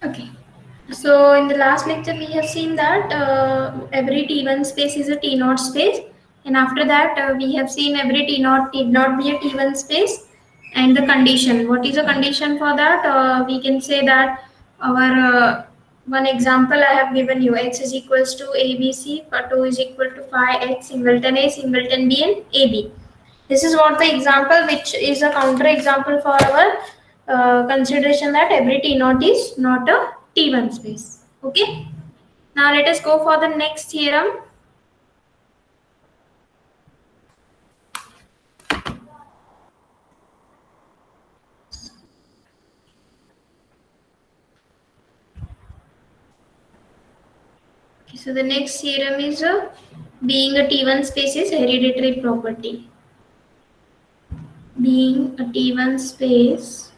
Okay. So in the last lecture we have seen that every T1 space is a T naught space, and after that we have seen every T naught need not be a T1 space, and the condition. What is the condition for that? We can say that our one example I have given you: x is equals to ABC, for 2 is equal to phi x singleton A, singleton B, and AB. This is what the example, which is a counter example for our consideration that every T naught is not a T1 space. Okay. Now let us go for the next theorem. Okay, so the next theorem is being a T1 space is hereditary property. Being a T1 space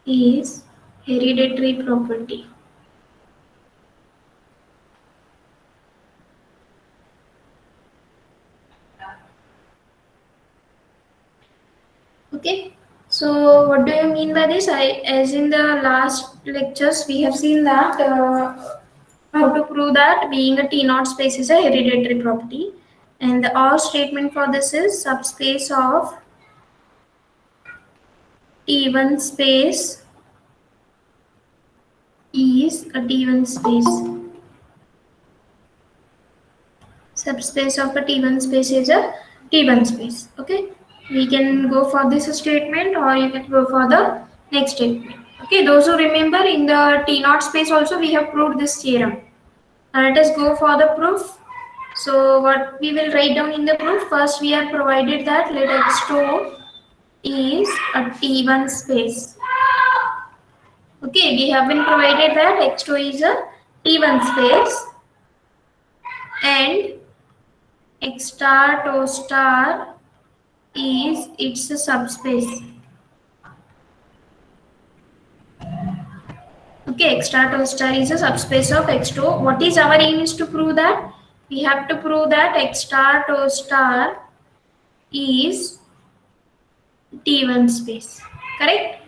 is hereditary property. Okay. So what do you mean by this? As in the last lectures, we have seen that how to prove that being a T naught space is a hereditary property, and the or statement for this is subspace of T1 space is a T1 space. Subspace of a T1 space is a T1 space. Okay, we can go for this statement, or you can go for the next statement. Okay, those who remember, in the T naught space also we have proved this theorem. Now let us go for the proof. So what we will write down in the proof: first we are provided that let x2 is a T1 space. Okay, we have been provided that x2 is a T1 space, and x star to star is its a subspace. Okay, x star to star is a subspace of x2. What is our aim is to prove that? We have to prove that x star to star is T1 space. Correct?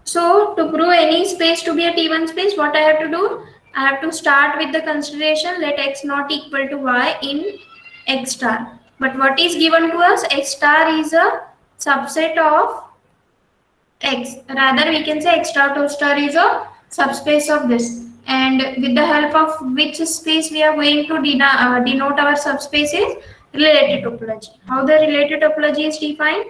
So to prove any space to be a T1 space, what I have to do? I have to start with the consideration let x not equal to y in x star. But what is given to us? X star is a subset of x. Rather, we can say x star to star is a subspace of this. And with the help of which space we are going to denote our subspace is related topology. How the related topology is defined?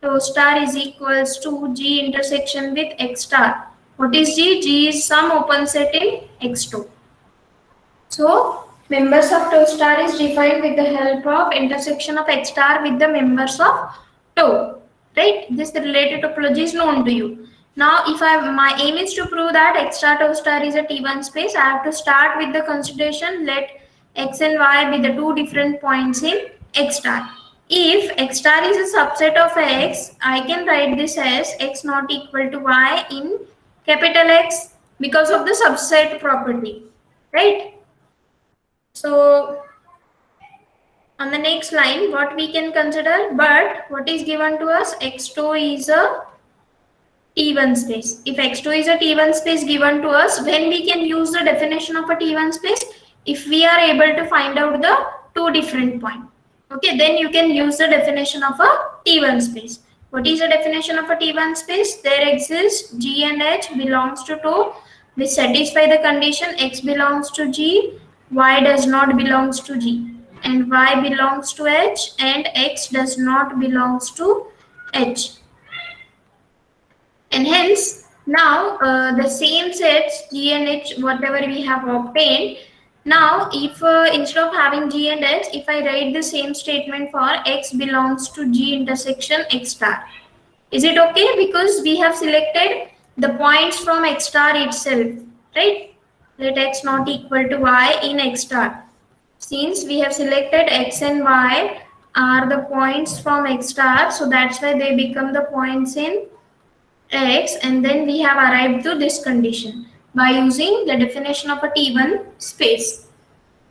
So star is equals to G intersection with x star. What is G? G is some open set in x2. So members of tau star is defined with the help of intersection of x star with the members of tau. Right? This related topology is known to you. Now, if my aim is to prove that x star tau star is a T1 space, I have to start with the consideration let x and y be the two different points in x star. If x star is a subset of x, I can write this as x not equal to y in capital X because of the subset property. Right? So on the next line, what we can consider, but what is given to us? X2 is a T1 space. If X2 is a T1 space given to us, when we can use the definition of a T1 space? If we are able to find out the two different points. Okay, then you can use the definition of a T1 space. What is the definition of a T1 space? There exists G and H belongs to 2. We satisfy the condition X belongs to G, Y does not belongs to G, and Y belongs to H, and X does not belongs to H. And hence, now the same sets G and H, whatever we have obtained. Now, if instead of having G and H, if I write the same statement for X belongs to G intersection X star, is it okay? Because we have selected the points from X star itself, right? Let X not equal to Y in X star. Since we have selected X and Y are the points from X star, so that's why they become the points in X, and then we have arrived to this condition by using the definition of a T1 space.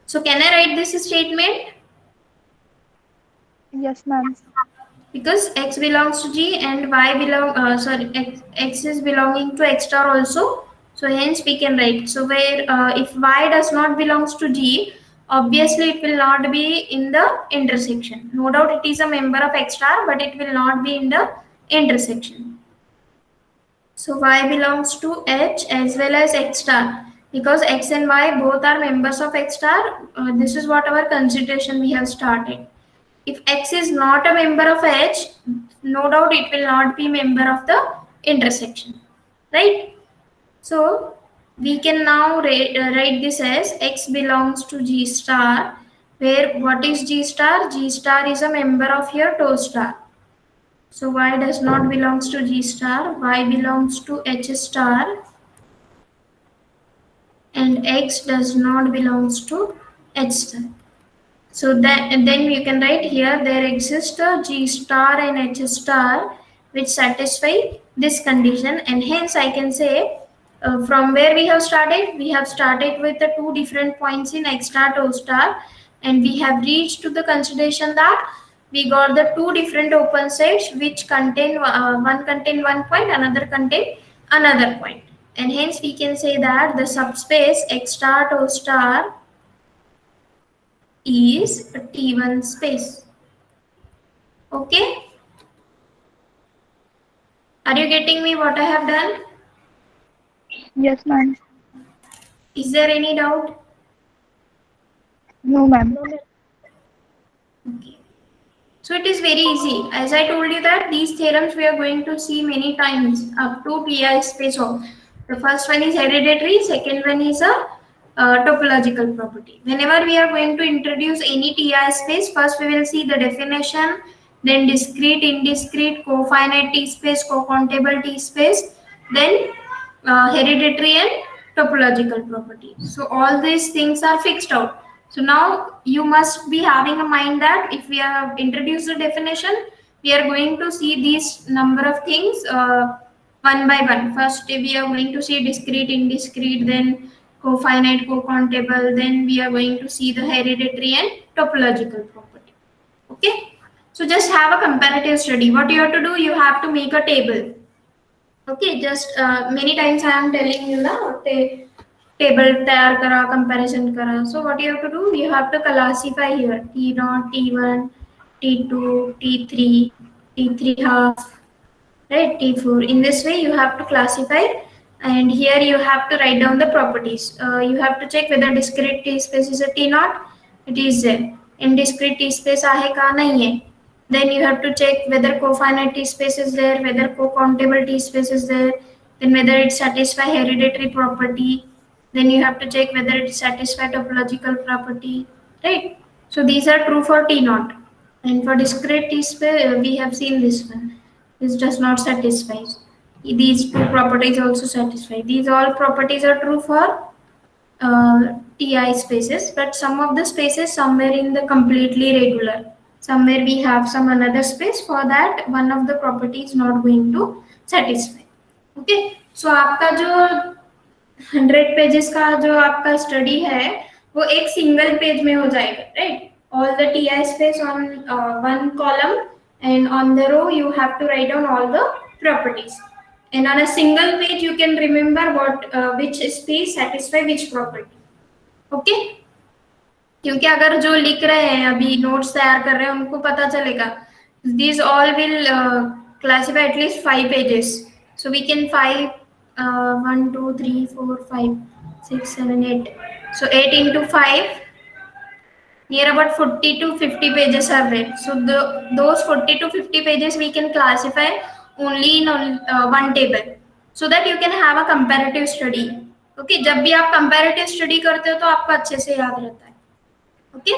So can I write this statement? Yes, ma'am. Because X belongs to G and Y belong, X is belonging to X star also. So hence we can write. So where if y does not belongs to G, obviously it will not be in the intersection. No doubt it is a member of X star, but it will not be in the intersection. So y belongs to H as well as X star, because X and Y both are members of X star. This is what our consideration we have started. If X is not a member of H, no doubt it will not be member of the intersection, right? So we can now write this as X belongs to G star, where what is G star? G star is a member of your toe star. So Y does not belongs to G star, Y belongs to H star, and X does not belongs to H star. So that, and then you can write here there exists a G star and H star which satisfy this condition, and hence I can say from where we have started with the two different points in X star to O star, and we have reached to the consideration that we got the two different open sets which contain one contain one point, another contain another point, and hence we can say that the subspace X star to O star is a T1 space. Okay? Are you getting me what I have done? Yes, ma'am. Is there any doubt? No, ma'am. Okay. So it is very easy. As I told you that these theorems we are going to see many times up to TI space of. The first one is hereditary, second one is a topological property. Whenever we are going to introduce any TI space, first we will see the definition, then discrete, indiscrete, cofinite T space, co-countable T space, then hereditary and topological property. So all these things are fixed out. So now you must be having a mind that if we have introduced the definition, we are going to see these number of things one by one. First we are going to see discrete, indiscrete, then cofinite, co-countable, then we are going to see the hereditary and topological property. Okay. So just have a comparative study. What you have to do, you have to make a table. Okay, just many times I am telling you ना table तैयार करा comparison करा. So what you have to do, you have to classify here T0, T1, T2, T3, T3 half, right, T4. In this way you have to classify, and here you have to write down the properties. You have to check whether discrete T space is a T0, it is there. Indiscrete T space आहे का नहीं है. Then you have to check whether cofinite T space is there, whether co-countable T space is there, then whether it satisfy hereditary property. Then you have to check whether it satisfy topological property, right? So these are true for T naught, and for discrete T space we have seen this one. This does not satisfy. These two properties also satisfy. These all properties are true for TI spaces, but some of the spaces somewhere in the completely regular. Somewhere we have some another space, for that one of the property is not going to satisfy. Okay, so आपका जो 100 pages का जो आपका study है वो एक single page में हो जाएगा, right? All the TI space on one column, and on the row you have to write down all the properties, and on a single page you can remember what which space satisfy which property. Okay, क्योंकि अगर जो लिख रहे हैं अभी notes तैयार कर रहे हैं उनको पता चलेगा these all will classify at least 5 pages, so we can 1 2 3 4 5 6 7 8, so 8 into 5, near about 40 to 50 pages are there. So those 40 to 50 pages we can classify only in one table, so that you can have a comparative study. Okay, जब भी आप comparative study करते हो तो आपको अच्छे से याद रहता है. Okay.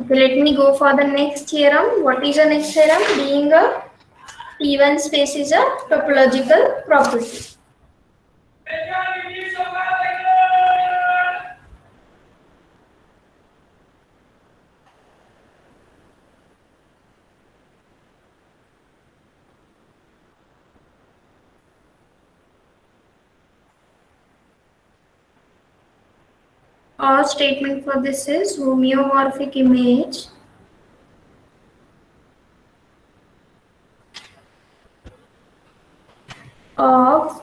Okay, let me go for the next theorem. What is the next theorem? Being a T1 space is a topological property. Or statement for this is homeomorphic image of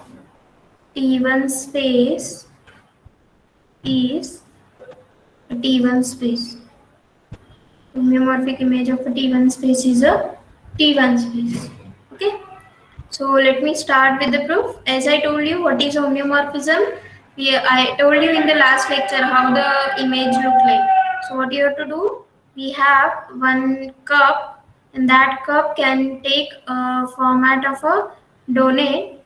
T1 space is a T1 space. Homeomorphic image of a T1 space is a T1 space. Okay. So let me start with the proof. As I told you, what is homeomorphism? I told you in the last lecture how the image look like. So what you have to do? We have one cup, and that cup can take a format of a donut.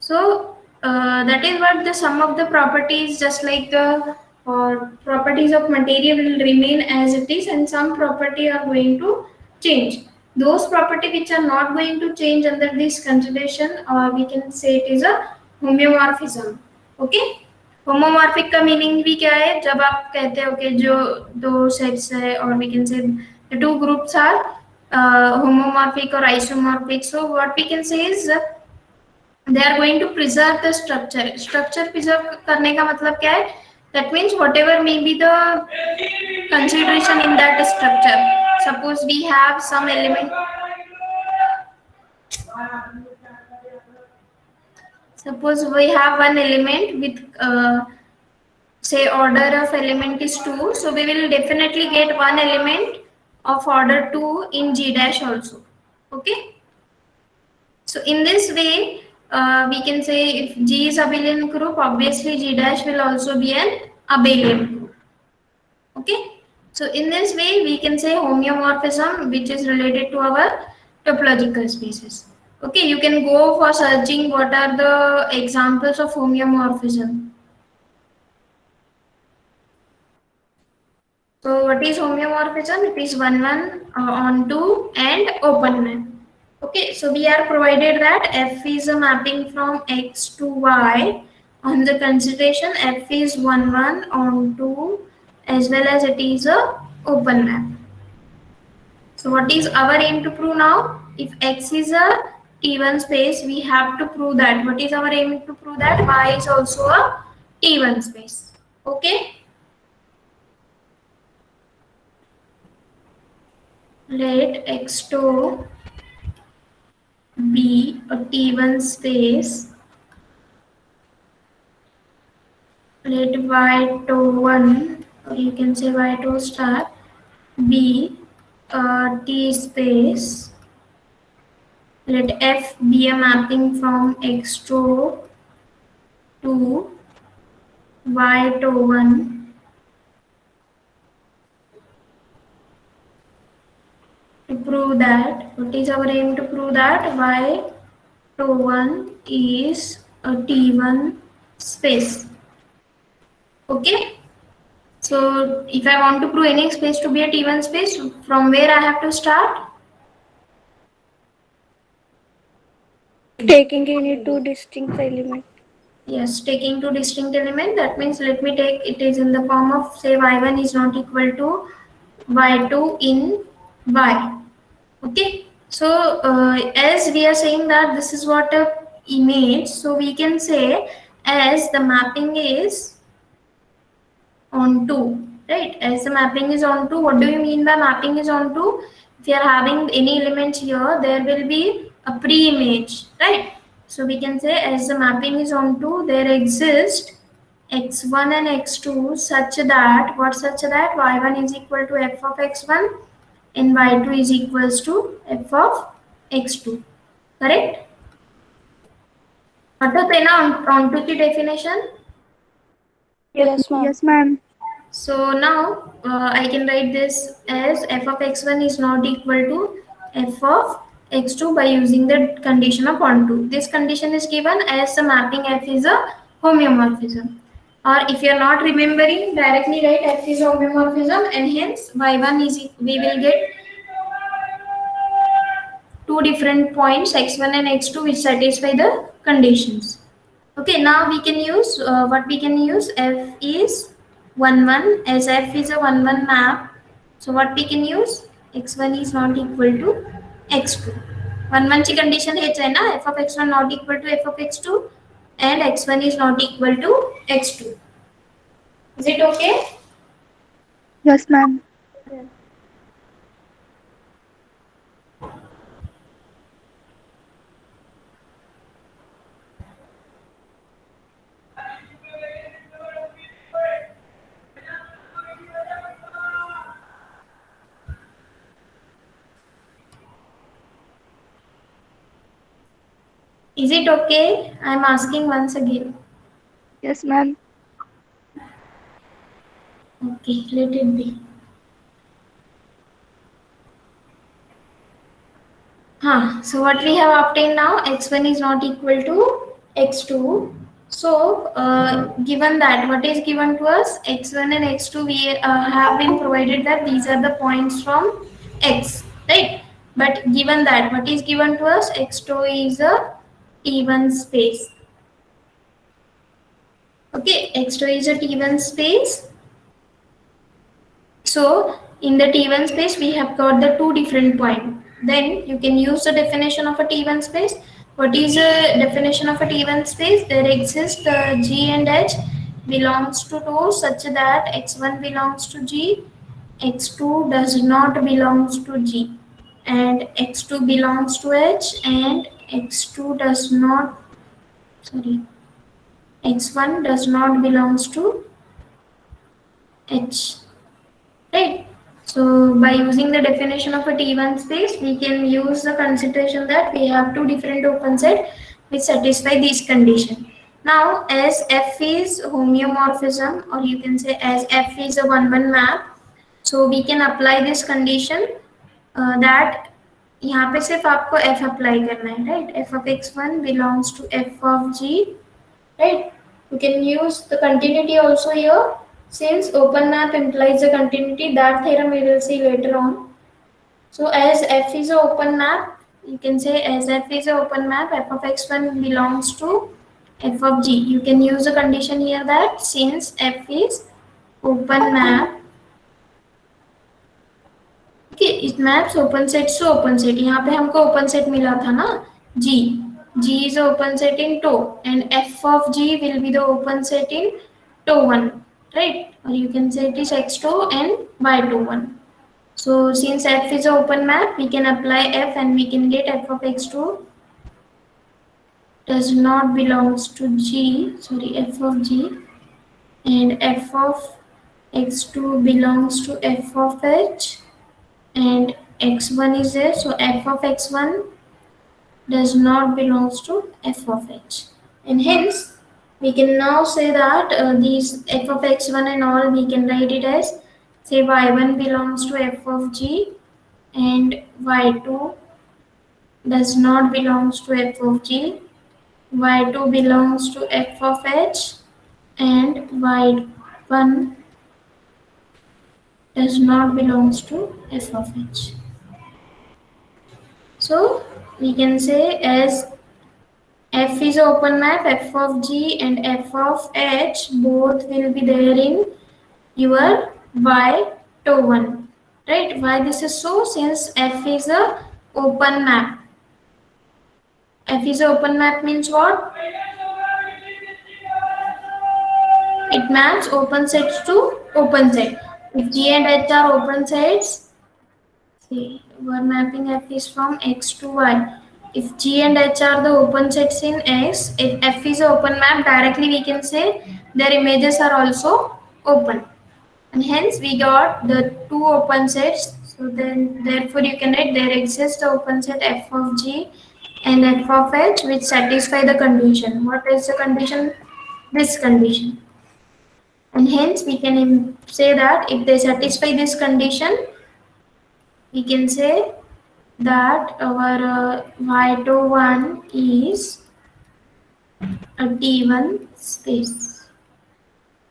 So that is what the sum of the properties, just like the properties of material will remain as it is, and some property are going to change. Those property which are not going to change under this consideration, or we can say it is a homeomorphism. Okay. Homomorphic का meaning भी क्या है? जब आप कहते हो कि जो दो सेट्स है, और we can say the two groups are homomorphic or isomorphic. So what we can say is they are going to preserve the structure preserve करने का मतलब क्या है? That means whatever may be the consideration in that structure. Suppose we have some element, suppose we have one element with say order of element is 2, so we will definitely get one element of order 2 in G dash also. Okay. So in this way, we can say if G is abelian group, obviously G dash will also be an abelian group. Okay. So in this way, we can say homeomorphism, which is related to our topological spaces. Okay, you can go for searching what are the examples of homeomorphism. So what is homeomorphism? It is 1, 1 on 2 and open map. Okay, so we are provided that F is a mapping from X to Y on the consideration F is 1, 1 on 2, as well as it is a open map. So what is our aim to prove now? If X is a T1 space, we have to prove that. What is our aim to prove that? Y is also a T1 space. Okay. Let X2 be a T1 space. Let Y2 or you can say Y2 star be a T space. Let F be a mapping from X2 to Y2. To prove that, what is our aim to prove that? Y2 is a T1 space. Okay. So if I want to prove any space to be a T1 space, from where I have to start? Taking in two distinct elements. Yes, taking two distinct elements. That means let me take it is in the form of say y1 is not equal to y2 in y. Okay. So as we are saying that this is what a image, so we can say as the mapping is onto, right? As the mapping is onto, what do you mean by mapping is onto? If you are having any elements here, there will be a pre-image, right? So we can say as the mapping is onto, there exist x1 and x2 such that, what such that y1 is equal to f of x1 and y2 is equals to f of x2, correct? आठवतंय ना onto ची definition? Yes, ma'am. Yes, ma'am. So now I can write this as f of x1 is not equal to f of x2 by using the condition of onto. This condition is given as the mapping f is a homeomorphism. Or if you are not remembering, directly write f is a homeomorphism, and hence y1 is we will get two different points x1 and x2 which satisfy the conditions. Okay, now we can use what we can use. F is 1, 1, as F is a 1, 1 map. So what we can use? X1 is not equal to X2. 1, 1 ची condition हेच है ना, F of x1 not equal to F of x2 and x1 is not equal to x2. Is it okay? Yes, ma'am. Is it okay? I'm asking once again. Yes, ma'am. Okay, let it be. So what we have obtained now, x1 is not equal to x2. So, given that, what is given to us, x1 and x2, we have been provided that these are the points from x, right? But given that, what is given to us, x2 is a T1 space. Okay, x2 is a T1 space. So in the T1 space, we have got the two different points. Then you can use the definition of a T1 space. What is the definition of a T1 space? There exists G and H belongs to 2 such that x1 belongs to G, x2 does not belongs to G, and x2 belongs to H, and x2 does not, sorry, x1 does not belongs to H. Right. So by using the definition of a T1 space, we can use the consideration that we have two different open set which satisfy these condition. Now, as F is homeomorphism, or you can say as F is a one-one map, so we can apply this condition that यहाँ पे सिर्फ आपको F apply करना है, right? F of x1 belongs to F of G, right? You can use the continuity also here. Since open map implies a continuity, that theorem we will see later on. So as F is an open map, you can say as F is an open map, F of x1 belongs to F of G. You can use a condition here that since F is open map, okay, it maps open set to open set. यहाँ पे हमको open set मिला था ना, G. G is a open set in TOE, and F of G will be the open set in TOE1, right? Or you can say it is x2 and y21. So since F is an open map, we can apply F and we can get F of x2 does not belongs to G, sorry, F of G, and F of x2 belongs to F of H, and x1 is there, so F of x1 does not belongs to F of H, and hence we can now say that these F of x1 and all we can write it as, say, y1 belongs to F of G and y2 does not belongs to F of G, y2 belongs to F of H, and y1 does not belongs to F of H. So we can say as F is open map, F of G and F of H both will be there in your Y to 1. Right? Why this is so? Since F is a open map. F is a open map means what? It maps open sets to open set. If G and H are open sets, see, we're mapping F is from X to Y. If G and H are the open sets in X, if F is an open map, directly we can say their images are also open. And hence we got the two open sets. So then therefore you can write there exists the open set F of G and F of H which satisfy the condition. What is the condition? This condition. And hence we can say that if they satisfy this condition, we can say that our y21 is a T1 space.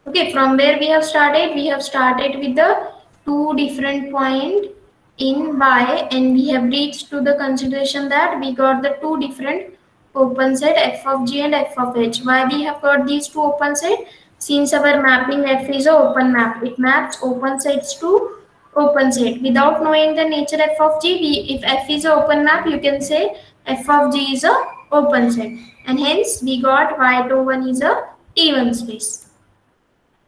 Okay, from where we have started? We have started with the two different point in Y, and we have reached to the consideration that we got the two different open set F of G and F of H. Why we have got these two open set? Since our mapping F is a open map, it maps open sets to open set. Without knowing the nature F of G, if F is a open map, you can say F of G is a open set, and hence we got Y21 is a T1 space.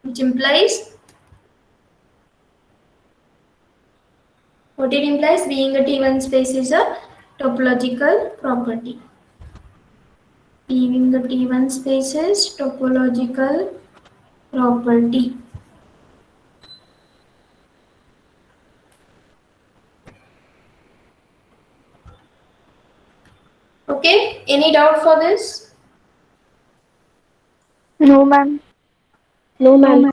which implies what it implies, being a T1 space is a topological property. Being the T1 space is topological property. Okay, any doubt for this? No, ma'am. No, ma'am.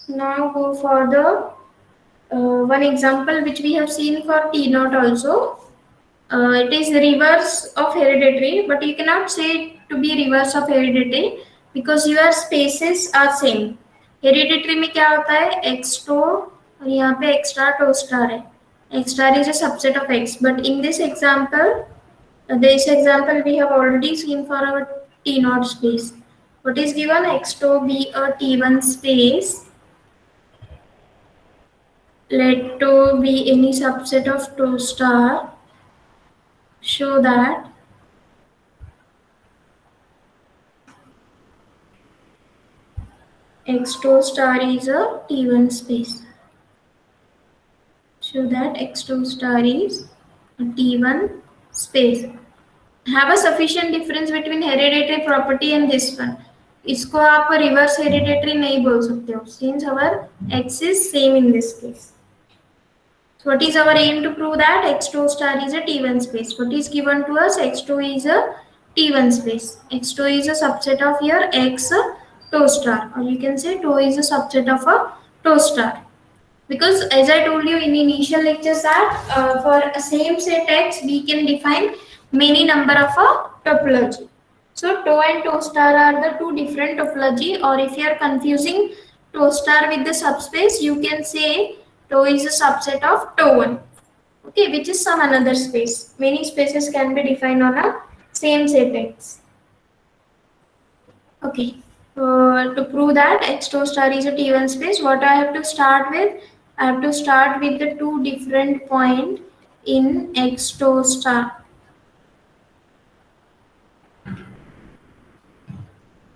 Now go for the one example which we have seen for T naught also. It is reverse of hereditary, but you cannot say it to be reverse of hereditary because your spaces are same. Hereditary में क्या होता है, x to और यहाँ पे x star to star है. X star is a subset of x, but in this example we have already seen for our T naught space. What is given? X to be a T1 space. Let to be any subset of to star. Show that X to star is a T1 space. Show that X to star is a T1 space. Have a sufficient difference between hereditary property and this one. इसको आप reverse hereditary नहीं बोल सकते हो, since our X is same in this case. So what is our aim to prove that X2 star is a T1 space? What is given to us? X2 is a T1 space. X2 is a subset of your X toe star, or you can say toe is a subset of a toe star. Because as I told you in initial lectures that for a same set X we can define many number of a topology. So toe and toe star are the two different topology, or if you are confusing toe star with the subspace, you can say toe is a subset of toe 1. Okay, which is some another space. Many spaces can be defined on a same set X. Okay, to prove that X two star is a T1 space, what I have to start with? I have to start with the two different point in X two star.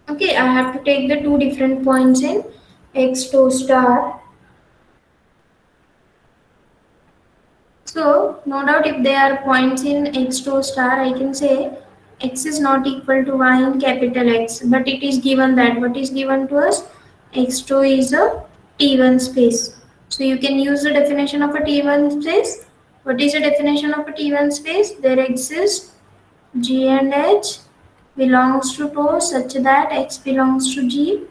Okay, I have to take the two different points in X two star. So, no doubt if there are points in X two star, I can say X is not equal to Y in capital X, but it is given that what is given to us? X2 is a T1 space. So you can use the definition of a T1 space. What is the definition of a T1 space? There exists G and H belongs to T such that X belongs to G,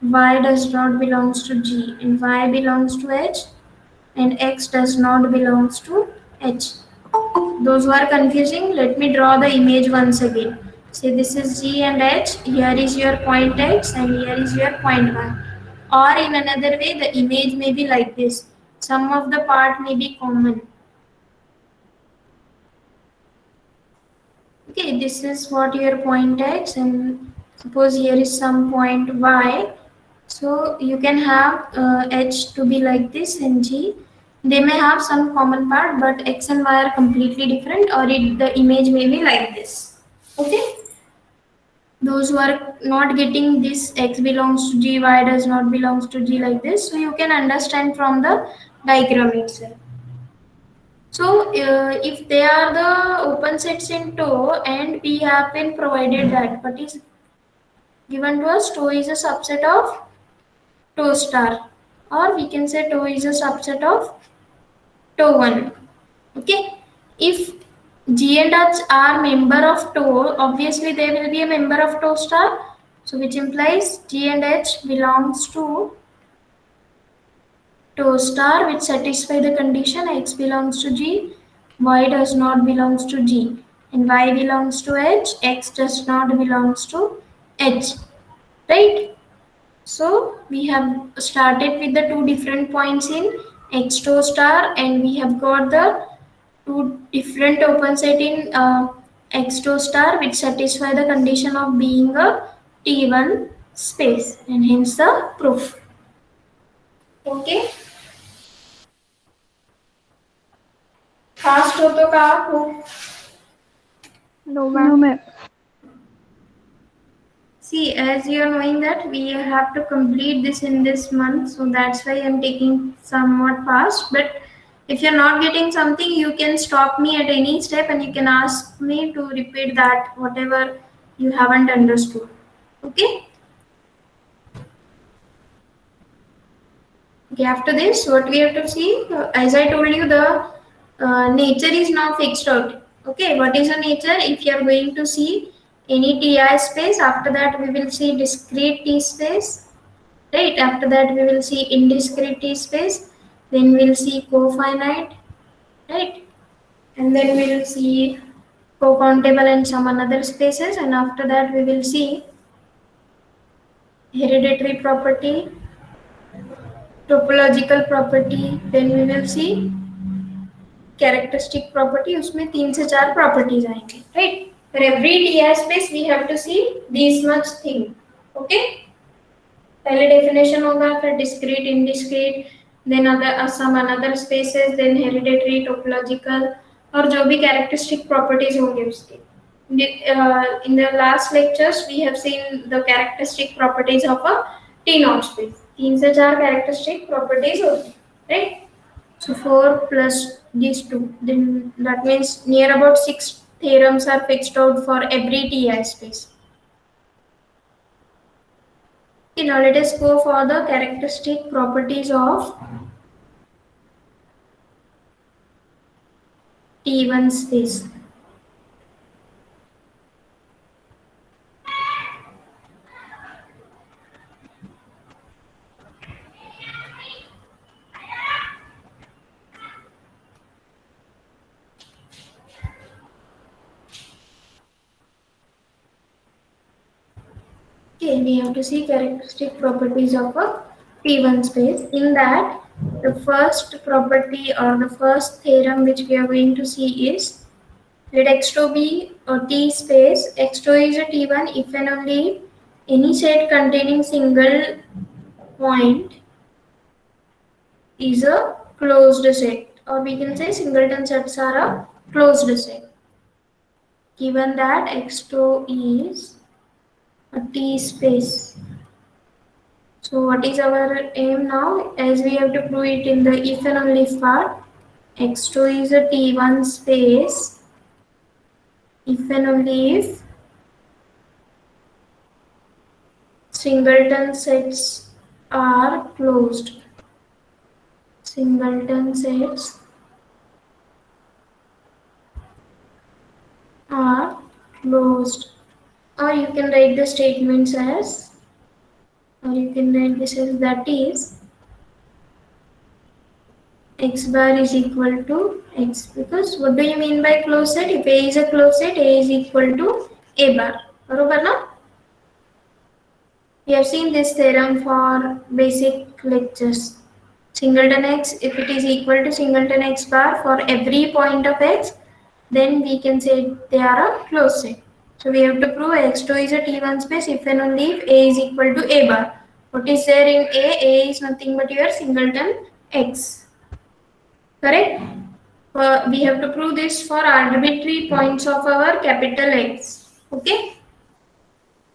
Y does not belongs to G, and Y belongs to H, and X does not belongs to H. Those who are confusing, let me draw the image once again. Say this is G and H, here is your point X and here is your point Y. Or in another way, the image may be like this. Some of the part may be common. Okay, this is what your point X, and suppose here is some point Y. So you can have H to be like this and G. They may have some common part, but X and Y are completely different, or the image may be like this. Okay. Those who are not getting this X belongs to G, Y does not belongs to G like this, so you can understand from the diagram itself. So if they are the open sets in TOE and we have been provided that what is given to us, TOE is a subset of TOE star, or we can say TOE is a subset of TOE 1. Okay, if G and H are member of TOE, obviously they will be a member of TOE star. So which implies G and H belongs to TOE star, which satisfy the condition X belongs to G, Y does not belongs to G, and Y belongs to H, X does not belongs to H. Right? So we have started with the two different points in X TOE star, and we have got the two different open set in X2 star which satisfy the condition of being a T1 space, and hence the proof. Okay. Fast हो तो कहा proof. No, ma'am. See, as you are knowing that we have to complete this in this month, so that's why I'm taking somewhat fast. But if you're not getting something, you can stop me at any step and you can ask me to repeat that whatever you haven't understood. Okay? Okay, after this, what we have to see, as I told you, the nature is now fixed out. Okay, what is the nature? If you are going to see any Ti space, after that we will see discrete T space, right? After that we will see indiscrete T space, then we'll see cofinite, right? And then we will see co-countable and some another spaces, and after that we will see hereditary property, topological property, then we will see characteristic property उसमें 3 से 4 properties आएंगे right for every ti space we have to see this much thing okay पहले definition होगा फिर discrete indiscrete then other some another spaces then hereditary topological और जो भी characteristic properties होंगे उसके in the last lectures we have seen the characteristic properties of a T naught space 3 से 4 characteristic properties होती है right. So 4 plus these two, then that means near about 6 theorems are fixed out for every Ti space. Okay, now let us go for the characteristic properties of T1 space. Okay, we have to see characteristic properties of a T1 space. In that, the first property or the first theorem which we are going to see is let X2 be a T space. X2 is a T1 if and only if any set containing single point is a closed set, or we can say singleton sets are a closed set. Given that X2 is a T space. So what is our aim now? As we have to prove it in the if and only if part, X2 is a T1 space if and only if singleton sets are closed. Singleton sets are closed. Or you can write the statements as, or you can write this as that is x bar is equal to x, because what do you mean by closed set? If A is a closed set, A is equal to A bar. बरोबर ना? We have seen this theorem for basic lectures. Singleton x, if it is equal to singleton x bar for every point of x, then we can say they are a closed set. So we have to prove x2 is a T1 space if and only if A is equal to A bar. What is there in A? A is nothing but your singleton x. Correct? We have to prove this for arbitrary points of our capital X. Okay?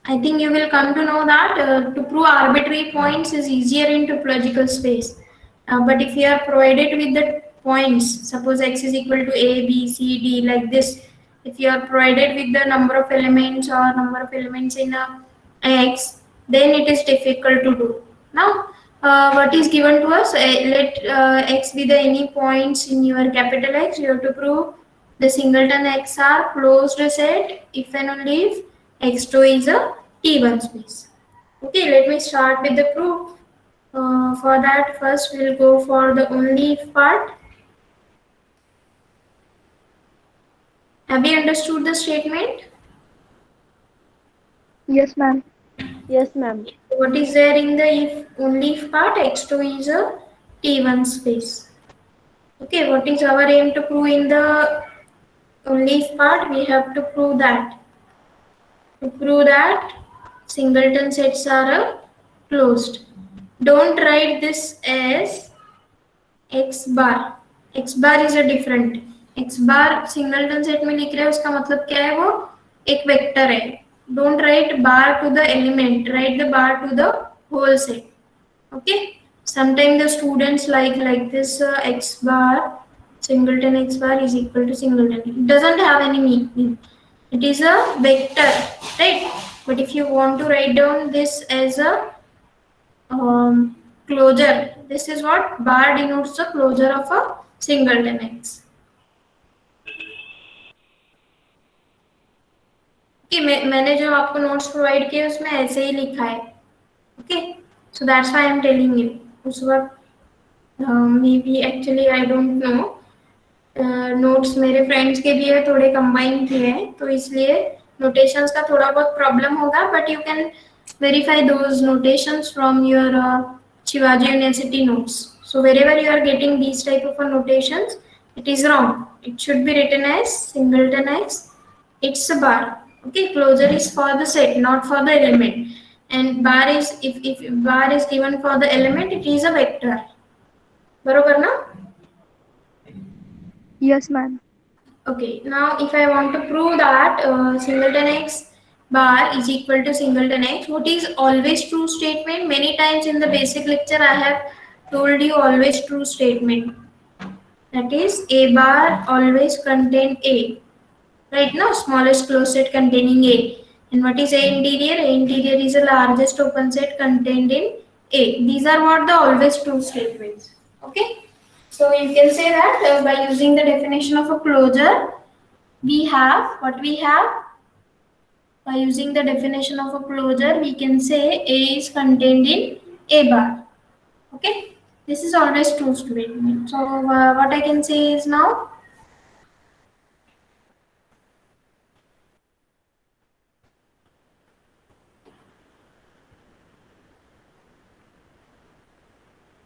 I think you will come to know that to prove arbitrary points is easier in topological space. But if you are provided with the points, suppose x is equal to a, b, c, d like this. If you are provided with the number of elements or number of elements in a x, then it is difficult to do. Now, what is given to us? Let x be the any points in your capital X. You have to prove the singleton x are closed set if and only if x2 is a T1 space. Okay, let me start with the proof. For that, first we'll go for the only if part. Have you understood the statement? Yes, ma'am. Yes, ma'am. What is there in the if only if part? X2 is a T1 space. Okay, what is our aim to prove in the only if part? We have to prove that. To prove that singleton sets are closed. Don't write this as x bar. X bar is a different. X bar singleton set में लिख रहे हैं उसका मतलब क्या है वो एक वेक्टर है Don't write bar to the element, write the bar to the whole set. Okay. Sometimes the students like this x bar singleton x bar is equal to singleton. It doesn't have any meaning. It is a vector, right? But if you want to write down this as a closure, this is what bar denotes the closure of a singleton x. कि मैंने जो आपको notes provide किए उसमें ऐसे ही लिखा है. Okay, so that's why I am telling you. उस वक्त may be actually I don't know, notes मेरे फ्रेंड्स के भी है, थोड़े कंबाइन किए हैं, तो इसलिए नोटेशंस का थोड़ा बहुत प्रॉब्लम होगा, but you can verify those notations from your Shivaji University notes. So wherever you are getting these type of notations, it is wrong. It should be written as singleton x. It's a bar. Okay, closure is for the set, not for the element. And bar is if bar is given for the element, it is a vector. बरोबर ना? Yes, ma'am. Okay, now if I want to prove that singleton x bar is equal to singleton x, what is always true statement? Many times in the basic lecture I have told you always true statement. That is a bar always contain a. Right now, smallest closed set containing a. And what is a interior? A interior is the largest open set contained in a. These are what the always true statements. Okay. So you can say that by using the definition of a closure, we have what we have. By using the definition of a closure, we can say A is contained in A bar. Okay. This is always true statement. So what I can say is now,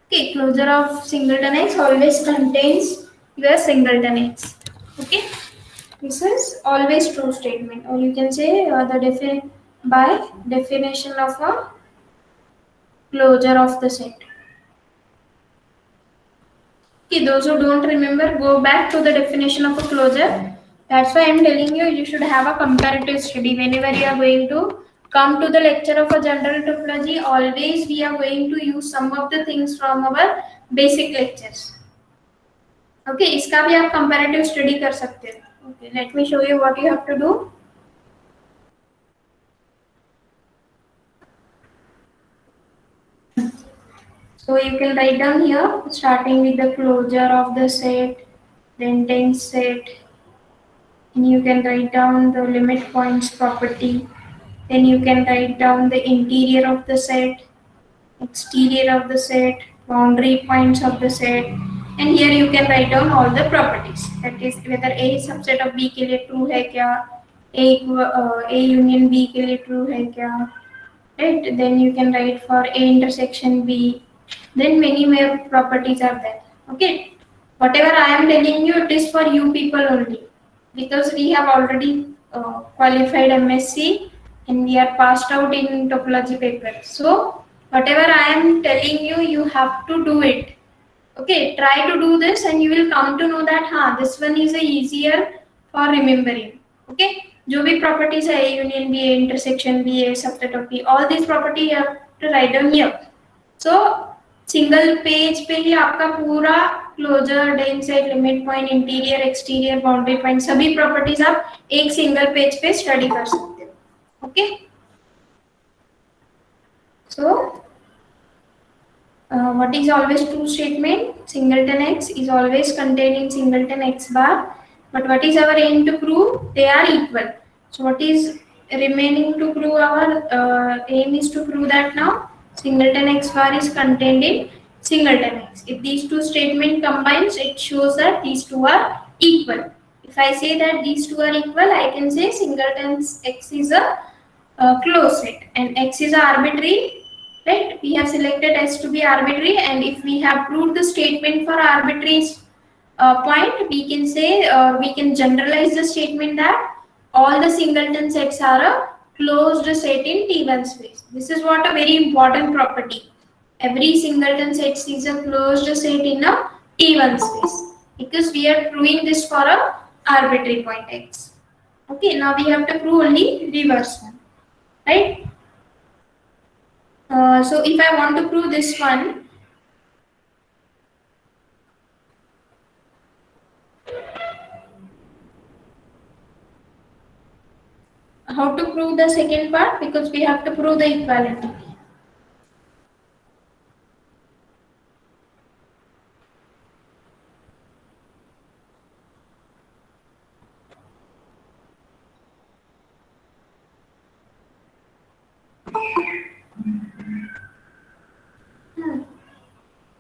okay, closure of singleton x always contains your singleton x. Okay, this is always true statement, or you can say by definition of a closure of the set. Okay, those who don't remember, go back to the definition of a closure. That's why I'm telling you, you should have a comparative study whenever you are going to come to the lecture of a general topology. Always we are going to use some of the things from our basic lectures. Okay, इसका भी आप comparative study कर सकते हैं. Okay, let me show you what you have to do. So you can write down here, starting with the closure of the set, the intent set, and you can write down the limit points property. Then you can write down the interior of the set, exterior of the set, boundary points of the set, and here you can write down all the properties. That is whether A subset of B के लिए true है क्या, A union B के लिए true है क्या, right? Then you can write for A intersection B. Then many more properties are there. Okay, whatever I am telling you, it is for you people only, because we have already qualified MSc and we are passed out in topology paper. So whatever I am telling you, you have to do it. Okay, try to do this and you will come to know that this one is easier for remembering. Okay, जो भी properties है, A union B, A intersection B, A subset of B, all these properties you have to write down here. So single page पे ही आपका पूरा closure, dense set, limit point, interior, exterior, boundary point, सभी properties आप एक single page पे study कर सकते हो. Okay, so what is always true statement? Singleton x is always contained in singleton x bar. But what is our aim to prove? They are equal. So what is remaining to prove? Our aim is to prove that now singleton x bar is contained in singleton x. If these two statements combines, it shows that these two are equal. If I say that these two are equal, I can say singleton x is a closed set and x is arbitrary. Right? We have selected S to be arbitrary, and if we have proved the statement for arbitrary point, we can say we can generalize the statement that all the singleton sets are a closed set in T1 space. This is what a very important property. Every singleton set is a closed set in a T1 space, because we are proving this for a arbitrary point x. Okay, now we have to prove only reverse one. right? So if I want to prove this one, how to prove the second part? Because we have to prove the equality.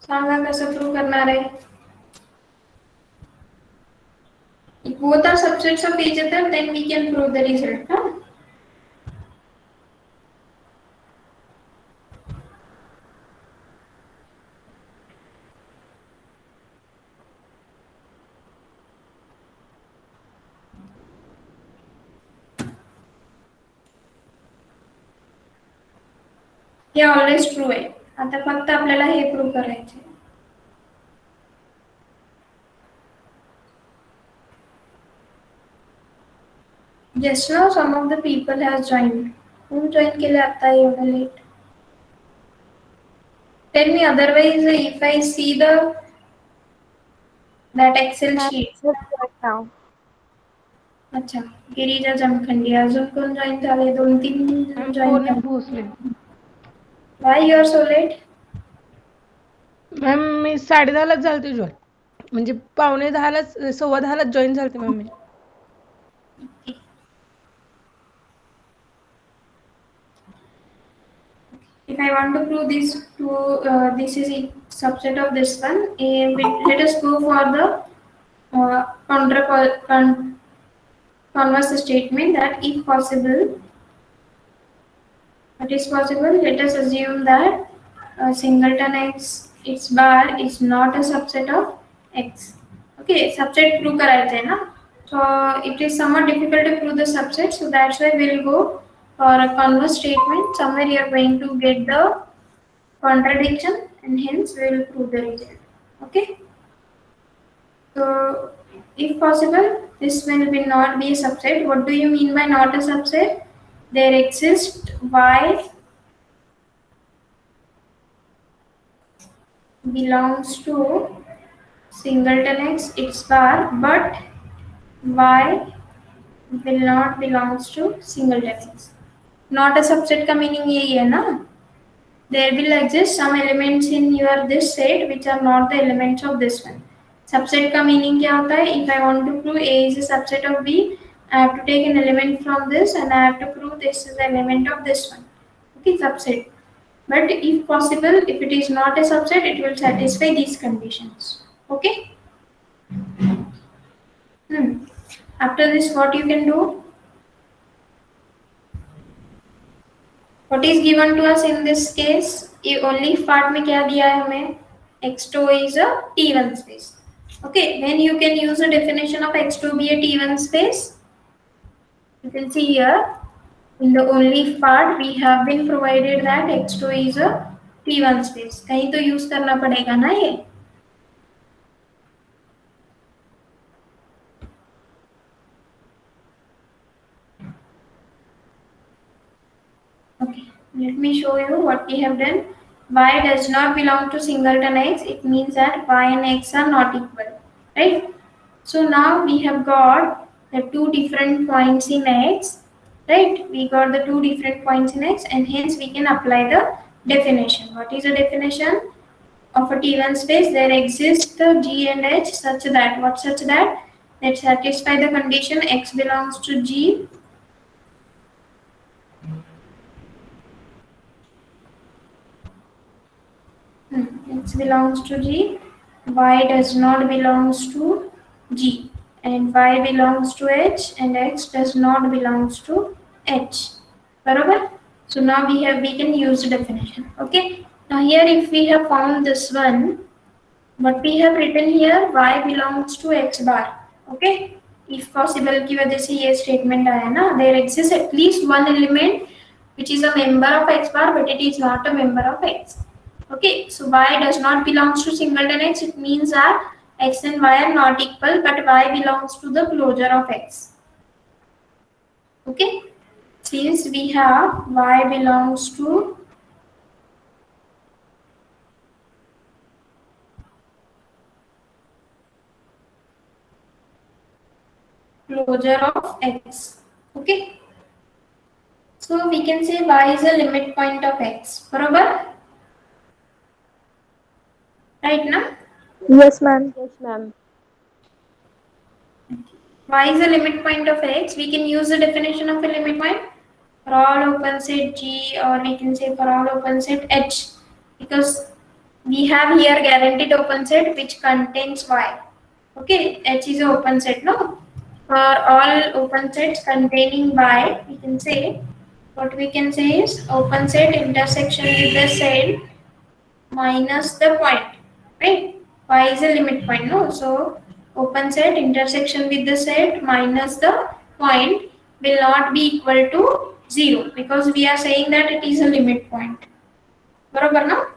सांगा कसं prove करणार आहे? If both are subsets of each other, then we can prove the result. Huh? हे always true आहे. आता फक्त आपल्याला हे prove करायचे. Just now some of the people has joined. Who join केले आता एवढं late? Tell me otherwise if I see that Excel sheet. Right now. अच्छा, गिरिजा जमखंडी. अजून कोण जॉईन झाले? 2-3 जॉईन झाले. Bhosale. Why you are so late? Ma'am मी 10:30लाच झालते जॉईन, म्हणजे 9:45 10:15लाच जॉईन झालते मॅम मी. If I want to prove this this is a subset of this one, let us go for the converse statement that if possible, what is possible? Let us assume that singleton x bar is not a subset of x. Okay, subset prove करायचं आहे ना. So it is somewhat difficult to prove the subset, so that's why we'll go for a converse statement. Somewhere you are going to get the contradiction, and hence we will prove the result. Okay. So if possible, this will not be a subset. What do you mean by not a subset? There exists y belongs to singleton x bar, but y will not belongs to singleton x. Not a subset का meaning यही है ना? There will exist some elements in your this set which are not the elements of this one. Subset का meaning क्या होता है? If I want to prove A is a subset of B, I have to take an element from this and I have to prove this is the element of this one. Okay, subset. But if possible, if it is not a subset, it will satisfy these conditions. Okay. After this, what you can do? What is given to us in this case? ये only part में क्या दिया है हमें? X2 is a T1 space. Okay, when you can use the definition of X2 be a T1 space? You can see here in the only part we have been provided that X2 is a T1 space. कहीं तो use करना पड़ेगा ना ये? Okay, let me show you what we have done. Y does not belong to singleton x. It means that y and x are not equal, right? So now we have got the two different points in x, right? We got the two different points in x, and hence we can apply the definition. What is the definition of a T1 space? There exists the G and H such that, what such that? That satisfy the condition x belongs to G x belongs to G, y does not belongs to G, and y belongs to H, and x does not belongs to H. Barabar? So now we can use the definition. Okay. Now here if we have found this one, what we have written here, y belongs to x bar. Okay. If possible की वजह से ये statement आया ना, there exists at least one element which is a member of x bar, but it is not a member of x. Okay, so y does not belongs to singleton x. It means that x and y are not equal, but y belongs to the closure of x. Okay, since we have y belongs to closure of x. Okay. So we can say y is a limit point of x. Barabar? Right now? Yes, ma'am. Yes, ma'am. Y is a limit point of x. We can use the definition of a limit point for all open set G, or we can say for all open set H, because we have here guaranteed open set which contains Y. Okay, H is an open set, no? For all open sets containing Y, we can say, what we can say is open set intersection with the set minus the point, right? Y is a limit point, no? So open set intersection with the set minus the point will not be equal to 0, because we are saying that it is a limit point. Barabar, no?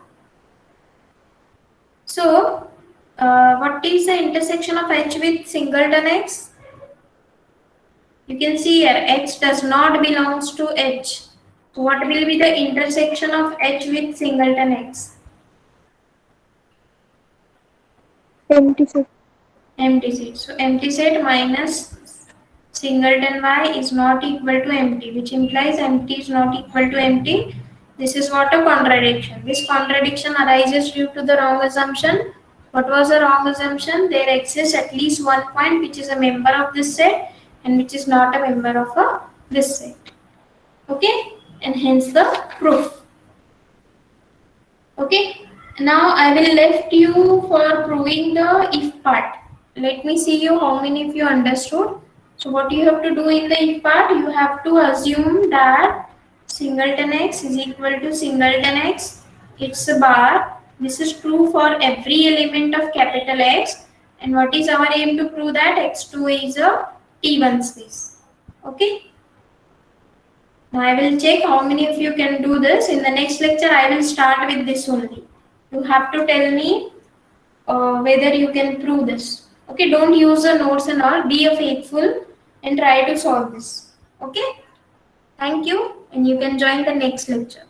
So what is the intersection of H with singleton X? You can see here X does not belongs to H. So what will be the intersection of H with singleton X? Empty set. Empty set. So empty set minus singleton Y is not equal to empty, which implies empty is not equal to empty. This is what a contradiction. This contradiction arises due to the wrong assumption. What was the wrong assumption? There exists at least one point which is a member of this set and which is not a member of this set. Okay, and hence the proof. Okay, now I will left you for proving the if part. Let me see you how many of you understood. So what you have to do in the if part, you have to assume that singleton x is equal to singleton x. It's a bar. This is true for every element of capital X. And what is our aim to prove that x2 is a T1 space. Okay. Now I will check how many of you can do this. In the next lecture, I will start with this only. You have to tell me whether you can prove this. Okay, don't use the notes and all. Be a faithful and try to solve this. Okay, thank you, and you can join the next lecture.